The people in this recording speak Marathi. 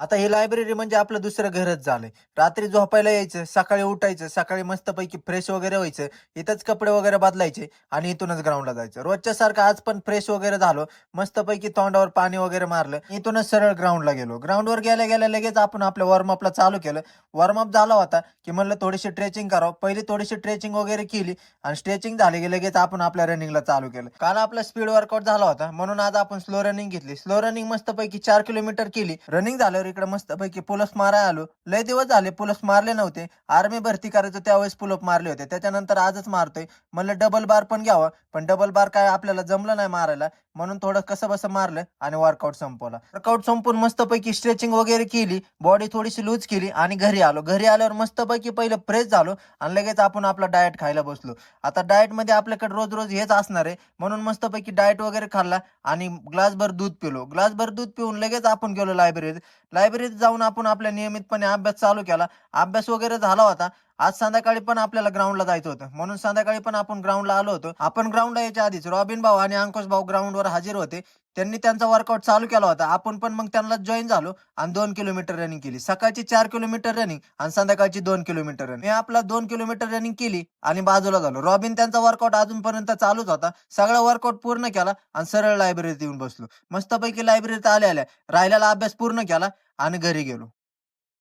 आता ही लायब्ररी म्हणजे आपलं दुसरं घरच झालंय. रात्री झोपायला यायचं, सकाळी उठायचं, सकाळी मस्तपैकी फ्रेश वगैरे व्हायचं, इथंच कपडे वगैरे बदलायचे आणि इथूनच ग्राउंडला जायचं. रोजच्या सारखं आज पण फ्रेश वगैरे झालो, मस्तपैकी तोंडावर पाणी वगैरे मारलं, इथूनच सरळ ग्राउंडला गेलो. ग्राउंडवर गेल्या गेल्या लगेच आपण आपल्या वॉर्मअपला चालू केलं. वॉर्मअप झाला होता, की म्हणलं थोडीशी स्ट्रेचिंग करावं. पहिली थोडीशी स्ट्रेचिंग वगैरे केली आणि स्ट्रेचिंग झाली की लगेच आपण आपल्या रनिंगला चालू केलं. काल आपला स्पीड वर्कआउट झाला होता, म्हणून आज आपण स्लो रनिंग घेतली. स्लो रनिंग मस्तपैकी 4 किलोमीटर केली. रनिंग झाल्यावर इकडे मस्तपैकी पुलअप्स मारायला आलो. लय दिवस झाले पुलअप्स मारले नव्हते. आर्मी भरती करायचो त्यावेळेस पुलअप मारले होते. त्याच्यानंतर आजच मारतोय. म्हणलं डबल बार पण घ्यावं, पण डबल बार काय आपल्याला जमलं नाही मारायला. म्हणून थोडं कसं बसं मारलं आणि वर्कआउट संपवला. वर्कआउट संपून मस्तपैकी स्ट्रेचिंग वगैरे केली, बॉडी थोडीशी लूज केली आणि घरी आलो. घरी आल्यावर मस्तपैकी पहिलं फ्रेश झालो आणि लगेच आपण आपला डाएट खायला बसलो. आता डाएट मध्ये आपल्याकडे रोज रोज हेच असणार आहे, म्हणून मस्तपैकी डाएट वगैरे खाल्ला आणि ग्लासभर दूध पिलो. ग्लासभर दूध पिऊन लगेच आपण गेलो लायब्ररीत. लायब्ररीत जाऊन आपण आपल्या नियमितपणे अभ्यास चालू केला. अभ्यास वगैरे झाला होता. आज संध्याकाळी पण आपल्याला ग्राउंडला जायचं होतं, म्हणून संध्याकाळी पण आपण ग्राउंडला आलो होतो. आपण ग्राउंडला यायच्या आधीच रॉबिन भाऊ आणि अंकुश भाऊ ग्राउंडवर हजर होते. त्यांनी त्यांचा वर्कआउट चालू केला होता. आपण पण मग त्यांना जॉईन झालो आणि 2 किलोमीटर रनिंग केली. सकाळची 4 किलोमीटर रनिंग आणि संध्याकाळची 2 किलोमीटर रनिंग. मी आपला 2 किलोमीटर रनिंग केली आणि बाजूला झालो. रॉबिन त्यांचा वर्कआउट अजूनपर्यंत चालूच होता. सगळा वर्कआउट पूर्ण केला आणि सरळ लायब्ररीत येऊन बसलो. मस्तपैकी लायब्ररीत आल्या आल्या राहिलेला अभ्यास पूर्ण केला आणि घरी गेलो.